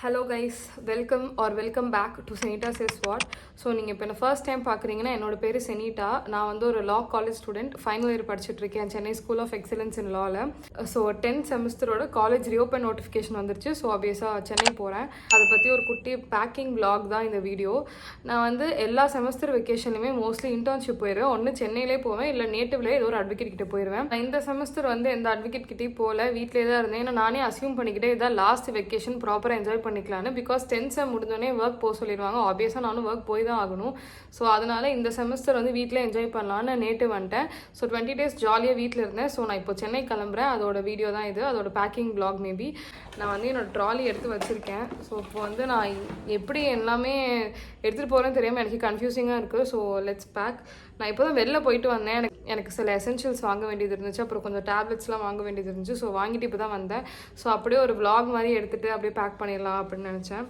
Hello guys, welcome back to Senita Says What. So நீங்கள் இப்போ என்ன ஃபர்ஸ்ட் டைம் பார்க்குறீங்கன்னா என்னோட பேர் செனிட்டா. நான் வந்து ஒரு law college student, final year படிச்சுட்ருக்கேன் Chennai school of excellence in லாவில். ஸோ 10th செமஸ்டரோட காலேஜ் ரீஓப்பன் நோட்டிஃபிகேஷன் வந்துருச்சு. ஸோ ஆப்வியஸாக சென்னை போகிறேன். அதை பற்றி ஒரு குட்டி பேக்கிங் vlog தான் இந்த வீடியோ. நான் வந்து எல்லா செமஸ்டர் வெக்கேஷன்லையுமே மோஸ்ட்லி இன்டர்ன்ஷிப் போயிடுவேன். ஒன்று சென்னையிலே போவேன், இல்லை நேட்டிவ்லேயே ஏதோ ஒரு அட்வொகேட் கிட்டே போயிடுவேன். நான் இந்த செமஸ்டர் வந்து எந்த அட்வொகேட் கிட்டேயும் போகல, வீட்டிலே தான் இருந்தேன். ஏன்னா நானே அசியூம் பண்ணிக்கிட்டே இதான் லாஸ்ட் வெக்கேஷன், ப்ராப்பராக என்ஜாய் பண்ணிக்கலான்னு. பிகாஸ் 10th செம் முடிஞ்சோடனே ஒர்க் போக சொல்லிடுவாங்க. ஆப்வியஸாக நானும் ஒர்க் போய் தான் ஆகணும். ஸோ அதனால் இந்த செமஸ்டர் வந்து வீட்டில் என்ஜாய் பண்ணலான்னு நேட்டிவ் வந்துட்டேன். ஸோ 20 days ஜாலியாக வீட்டில் இருந்தேன். ஸோ நான் இப்போ சென்னை கிளம்புறேன். அதோட வீடியோ தான் இது, அதோட பேக்கிங் vlog. மேபி நான் வந்து என்னோடய ட்ராலி எடுத்து வச்சுருக்கேன். ஸோ இப்போ வந்து நான் எப்படி எல்லாமே எடுத்துகிட்டு போகிறேன்னு தெரியாமல் எனக்கு கன்ஃபியூசிங்காக இருக்குது. So let's pack. நான் இப்போ தான் வெளில போயிட்டு வந்தேன். எனக்கு சில எசென்ஷியல்ஸ் வாங்க வேண்டியது இருந்துச்சு, அப்புறம் கொஞ்சம் டேப்லெட்ஸ்லாம் வாங்க வேண்டியது இருந்துச்சு. ஸோ வாங்கிட்டு இப்போ தான் வந்தேன். ஸோ அப்படியே ஒரு vlog மாதிரி எடுத்துகிட்டு அப்படியே பேக் பண்ணிடலாம் அப்படின்னு நினச்சேன்.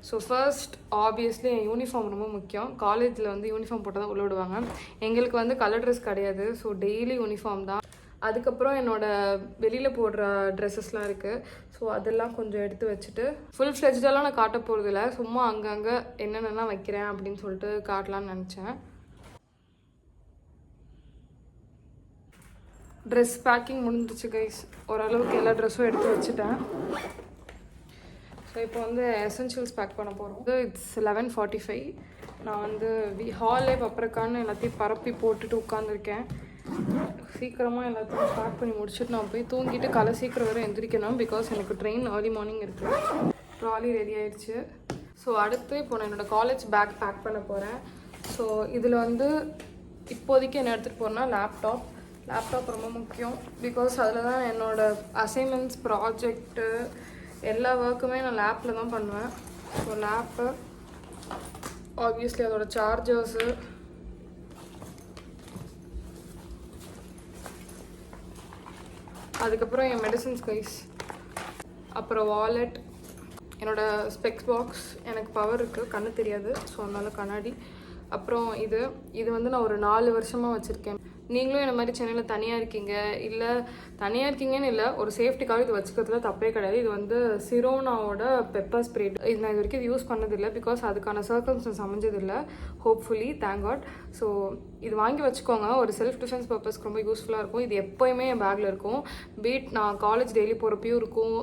ஸோ ஃபர்ஸ்ட் ஆப்வியஸ்லி என் யூனிஃபார்ம் ரொம்ப முக்கியம். காலேஜில் வந்து யூனிஃபார்ம் போட்டால் தான் உள்ள விடுவாங்க. எங்களுக்கு வந்து கலர் ட்ரெஸ் கிடையாது. ஸோ டெய்லி யூனிஃபார்ம் தான். அதுக்கப்புறம் என்னோடய வெளியில் போடுற ட்ரெஸ்ஸஸ்லாம் இருக்குது. ஸோ அதெல்லாம் கொஞ்சம் எடுத்து வச்சுட்டு ஃபுல் ஃப்ளெஜ்டெல்லாம் நான் காட்ட போகிறதில்ல, சும்மா அங்கங்கே என்னென்னலாம் வைக்கிறேன் அப்படின்னு சொல்லிட்டு காட்டலான்னு நினச்சேன். ட்ரெஸ் பேக்கிங் முடிஞ்சிச்சு கைஸ். ஓரளவுக்கு எல்லா ட்ரெஸ்ஸும் எடுத்து வச்சுட்டேன். ஸோ இப்போ வந்து எசென்ஷியல்ஸ் பேக் பண்ண போகிறோம். இட்ஸ் 11:45. நான் வந்து ஹாலே பப்பரக்கான்னு எல்லாத்தையும் பரப்பி போட்டுட்டு உட்காந்துருக்கேன். சீக்கிரமாக எல்லாத்தையும் பேக் பண்ணி முடிச்சுட்டு நான் போய் தூங்கிட்டு சீக்கிரம் வரை எந்திரிக்கணும். பிகாஸ் எனக்கு ட்ரெயின் ஏர்லி மார்னிங் இருக்குது. ட்ராலி ரெடி ஆயிடுச்சு. ஸோ அடுத்து இப்போ நான் என்னோடய காலேஜ் பேக் பேக் பண்ண போகிறேன். ஸோ இதில் வந்து இப்போதைக்கு என்ன எடுத்துகிட்டு போகிறேன்னா லேப்டாப் ரொம்ப முக்கியம். பிகாஸ் அதில் தான் என்னோடய அசைன்மெண்ட்ஸ், ப்ராஜெக்ட்டு, எல்லா ஒர்க்குமே நான் லேப்பில் தான் பண்ணுவேன். ஸோ லேப்பு, ஆப்வியஸ்லி அதோட சார்ஜர்ஸு, அதுக்கப்புறம் என் மெடிசன்ஸ் கைஸ், அப்புறம் வாலெட், என்னோடய ஸ்பெக்ஸ் பாக்ஸ். எனக்கு பவர் இருக்குது, கண்ணு தெரியாது. ஸோ அதனால் கண்ணாடி. அப்புறம் இது வந்து நான் ஒரு 4 வருஷமாக வச்சுருக்கேன். நீங்களும் என்ன மாதிரி சென்னையில் தனியாக இருக்கீங்கன்னு இல்லை, ஒரு சேஃப்டிக்காக இது வச்சுக்கிறதுல தப்பே கிடையாது. இது வந்து சிரோனாவோட பெப்பர் ஸ்ப்ரே. இது நான் இது வரைக்கும் இது யூஸ் பண்ணதில்லை. பிகாஸ் அதுக்கான சர்க்கம்ஸ்டன்ஸ் அமைஞ்சதில்லை. Hopefully, thank God. ஸோ இது வாங்கி வச்சுக்கோங்க. ஒரு செல்ஃப் டிஃபென்ஸ் பர்பஸ்க்கு ரொம்ப யூஸ்ஃபுல்லாக இருக்கும். இது எப்போயுமே என் பேக்கில் இருக்கும். நான் காலேஜ் டெய்லி போகிறப்பையும் இருக்கும்,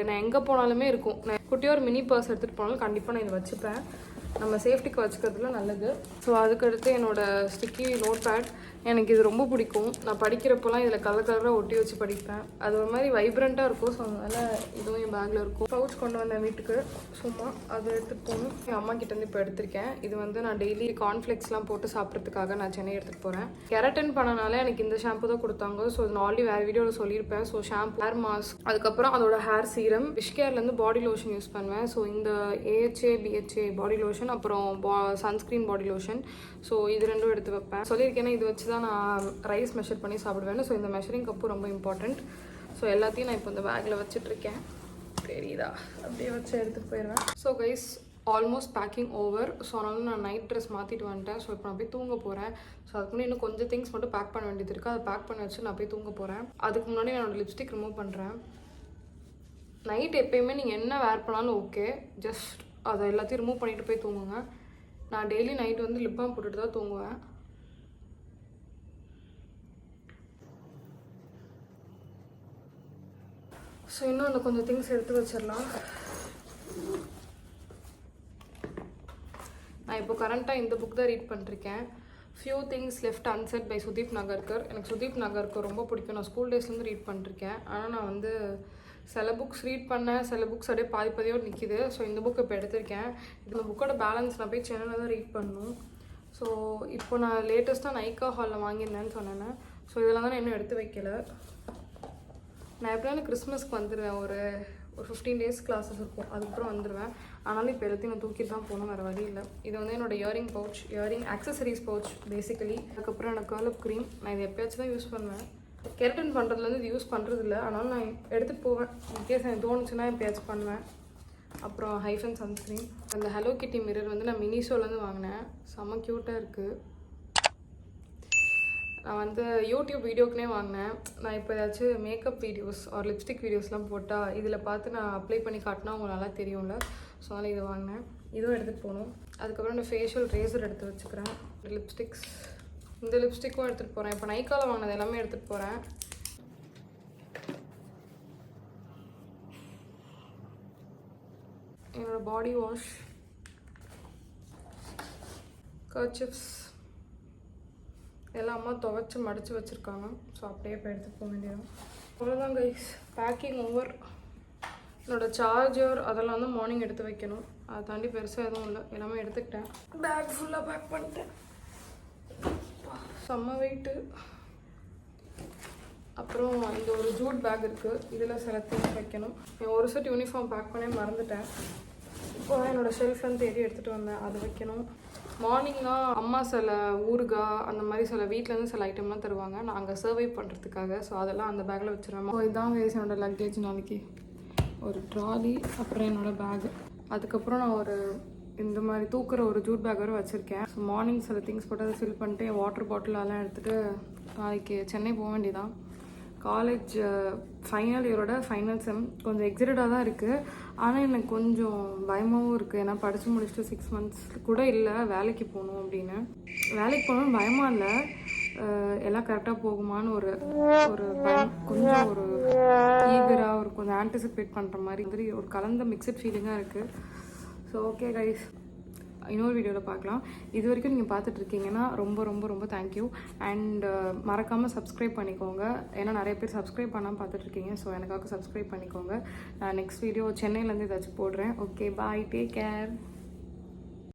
நான் எங்கே போனாலுமே இருக்கும். நான் குட்டியாக ஒரு மினி பர்ஸ் எடுத்துகிட்டு போனாலும் கண்டிப்பாக நான் இதை வச்சுப்பேன். நம்ம சேஃப்டிக்கு வச்சுக்கிறதுல நல்லது. ஸோ அதுக்கடுத்து என்னோடய ஸ்டிக்கி நோட் பேட். எனக்கு இது ரொம்ப பிடிக்கும். நான் படிக்கிறப்போலாம் இதில் கலராக ஒட்டி வச்சு படிப்பேன். அது ஒரு மாதிரி வைப்ரண்ட்டாக இருக்கும். ஸோ அதனால் இதுவும் என் பேக்கில் இருக்கும். பவுச் கொண்டு வந்தேன் வீட்டுக்கு, சும்மா அதை எடுத்துகிட்டு போகணும். என் அம்மா கிட்டேருந்து இப்போ எடுத்திருக்கேன். இது வந்து நான் டெய்லி கார்ன்ஃப்ளெக்ஸ்லாம் போட்டு சாப்பிட்றதுக்காக நான் சென்னை எடுத்துகிட்டு போகிறேன். கெரட்டின் பண்ணனால எனக்கு இந்த ஷாம்பு தான் கொடுத்தாங்க. ஸோ நான் ஆல்ரெடி வேறு வீடியோவில் சொல்லியிருப்பேன். ஸோ ஷாம்பு, ஹேர் மாஸ்க், அதுக்கப்புறம் அதோட ஹேர் சீரம், விஷ்கேர்லேருந்து பாடி லோஷன் யூஸ் பண்ணுவேன். ஸோ இந்த AHA BHA பாடி லோஷன், அப்புறம் சன்ஸ்க்ரீன் பாடி லோஷன். ஸோ இது ரெண்டும் எடுத்து வைப்பேன். சொல்லியிருக்கேன்னா இது வச்சு தான் நான் ரைஸ் மெஷர் பண்ணி சாப்பிடுவேன். ஸோ இந்த மெஷரிங் கப்பு ரொம்ப இம்பார்ட்டண்ட். ஸோ எல்லாத்தையும் நான் இப்போ இந்த பேக்கில் வச்சுட்ருக்கேன். தெரியுதா? அப்படியே வச்சு எடுத்துகிட்டு போயிடுவேன். So guys, almost packing over. So அதனால நான் நைட் ட்ரெஸ் மாற்றிட்டு வந்துட்டேன். ஸோ இப்போ நான் போய் தூங்க போகிறேன். ஸோ அதுக்கு முன்னாடி இன்னும் கொஞ்சம் திங்ஸ் மட்டும் பேக் பண்ண வேண்டியது இருக்குது. அதை பேக் பண்ணி வச்சு நான் போய் தூங்க போகிறேன். அதுக்கு முன்னாடி நான் என்னோடய லிப்ஸ்டிக் ரிமூவ் பண்ணுறேன். நைட் எப்போயுமே நீங்கள் என்ன வேர் பண்ணாலும் ஓகே, ஜஸ்ட் அதை எல்லாத்தையும் ரிமூவ் பண்ணிவிட்டு போய் தூங்குங்க. நான் டெய்லி நைட் வந்து லிப் பாம் போட்டுட்டு தான் தூங்குவேன். ஸோ இன்னும் அந்த கொஞ்சம் திங்ஸ் எடுத்து வச்சிடலாம். நான் இப்போ கரண்ட்டாக இந்த புக் தான் ரீட் பண்ணிருக்கேன். Few things left unsaid by Sudeep Nagarkar. எனக்கு சுதீப் நகர்கர் ரொம்ப பிடிக்கும். நான் ஸ்கூல் டேஸ்லேருந்து ரீட் பண்ணிருக்கேன். ஆனால் நான் வந்து சில புக்ஸ் ரீட் பண்ணேன், சில புக்ஸ் அப்படியே பாதியோடு நிற்கிது. ஸோ இந்த புக் இப்போ எடுத்திருக்கேன். இந்த புக்கோட பேலன்ஸ் நான் போய் சென்னையில் தான் ரீட் பண்ணணும். ஸோ இப்போ நான் லேட்டஸ்ட்டாக நைக்கா ஹாலில் வாங்கியிருந்தேன்னு சொன்னேன். ஸோ இதெல்லாம் தான் நான் இன்னும் எடுத்து வைக்கல. நான் எப்படினாலும் கிறிஸ்மஸ்க்கு வந்துடுவேன். ஒரு 15 days கிளாஸஸ் இருக்கும், அதுக்கப்புறம் வந்துடுவேன். ஆனாலும் இப்போ எல்லாத்தையும் நான் தூக்கிட்டு தான் போகணும், வேறு வழி இல்லை. இது வந்து என்னோடய இயரிங் ஆக்சசரிஸ் பவுச் பேசிக்கலி. அதுக்கப்புறம் எனக்கு கர்லப் க்ரீம். நான் இது எப்போயாச்சும் தான் யூஸ் பண்ணுவேன். கெரட்டின் பண்ணுறதுலேருந்து இது யூஸ் பண்ணுறதில்ல, ஆனாலும் நான் எடுத்துகிட்டு போவேன். இன்கேஸ் எனக்கு தோணுச்சுன்னா எப்போயாச்சும் பண்ணுவேன். அப்புறம் ஹைஃபன் சன்ஸ்க்ரீன். அந்த ஹலோ கிட்டி மிரர் வந்து நான் மினிஷோலேருந்து வாங்கினேன். செம்ம க்யூட்டாக இருக்குது. நான் வந்து யூடியூப் வீடியோக்குனே வாங்கினேன். நான் இப்போ ஏதாச்சும் மேக்கப் வீடியோஸ் ஒரு லிப்ஸ்டிக் வீடியோஸ்லாம் போட்டால் இதில் பார்த்து நான் அப்ளை பண்ணி காட்டினா உங்களுக்கு நல்லா தெரியும்ல. ஸோ அதனால் இது வாங்கினேன். இதுவும் எடுத்துகிட்டு போகணும். அதுக்கப்புறம் நான் ஃபேஷியல் ரேசர் எடுத்து வச்சுக்கிறேன். லிப்ஸ்டிக்ஸ், இந்த லிப்ஸ்டிக்கும் எடுத்துகிட்டு போகிறேன். இப்போ நைக்காவில் வாங்கினது எல்லாமே எடுத்துகிட்டு போகிறேன். என்னோடய பாடி வாஷ், கர்ச்சிப்ஸ் எல்லாம் அம்மா துவைச்சி மடித்து வச்சுருக்காங்க. ஸோ அப்படியே இப்போ எடுத்துகிட்டு போக வேண்டியது. அவ்வளோதான் கைஸ், பேக்கிங் ஓவர். என்னோடய சார்ஜர் அதெல்லாம் வந்து மார்னிங் எடுத்து வைக்கணும். அதை தாண்டி பெருசாக எதுவும் இல்லை, எல்லாமே எடுத்துக்கிட்டேன். பேக் ஃபுல்லாக பேக் பண்ணிட்டேன். செம்ம வெயிட்டு. அப்புறம் இந்த ஒரு ஜூட் பேக் இருக்குது, இதில் சில திங்ஸ் வைக்கணும். என் ஒரு செட் யூனிஃபார்ம் பேக் பண்ணி மறந்துட்டேன். இப்போ என்னோடய ஷெல்ஃப்லேருந்து தேடி எடுத்துகிட்டு வந்தேன், அது வைக்கணும். மார்னிங்லாம் அம்மா சில ஊறுகாய் அந்த மாதிரி சில வீட்டிலேருந்து சில ஐட்டம்லாம் தருவாங்க நாங்கள் சர்வை பண்ணுறதுக்காக. ஸோ அதெல்லாம் அந்த பேக்கில் வச்சுருவேன். ஸோ இதான் வேஸ் என்னோடய லக்கேஜ். நாளைக்கு ஒரு ட்ராலி, அப்புறம் என்னோடய பேகு, அதுக்கப்புறம் நான் ஒரு இந்த மாதிரி தூக்குற ஒரு ஜூட் பேக் வரை வச்சுருக்கேன். ஸோ மார்னிங் சில திங்ஸ் போட்டு அதை ஃபில் பண்ணிட்டு என் வாட்டர் பாட்டில் அதெல்லாம் எடுத்துகிட்டு நாளைக்கு சென்னை போக வேண்டியதான். காலேஜ் ஃபைனல் இயரோட ஃபைனல் செம் கொஞ்சம் எக்ஸைட்டடாக தான் இருக்குது. ஆனால் எனக்கு கொஞ்சம் பயமாகவும் இருக்குது. ஏன்னா படித்து முடிச்சுட்டு 6 months கூட இல்லை வேலைக்கு போகணும் அப்படின்னு. வேலைக்கு போகணும்னு பயமாக இல்லை, எல்லாம் கரெக்டாக போகுமான்னு ஒரு பயம், கொஞ்சம் ஒரு ஈகராக ஒரு கொஞ்சம் ஆன்டிசிபேட் பண்ணுற மாதிரி ஒரு கலந்த மிக்சட் ஃபீலிங்காக இருக்குது. ஸோ ஓகே கைஸ், இன்னொரு வீடியோவில் பார்க்கலாம். இது வரைக்கும் நீங்கள் பார்த்துட்ருக்கீங்கன்னா ரொம்ப ரொம்ப ரொம்ப தேங்க்யூ. அண்ட் மறக்காமல் சப்ஸ்கிரைப் பண்ணிக்கோங்க. ஏன்னா நிறைய பேர் சப்ஸ்கிரைப் பண்ணாமல் பார்த்துட்ருக்கீங்க. ஸோ எனக்காக சப்ஸ்கிரைப் பண்ணிக்கோங்க. நான் நெக்ஸ்ட் வீடியோ சென்னையிலேருந்து ஏதாச்சும் போடுறேன். Okay bye, take care.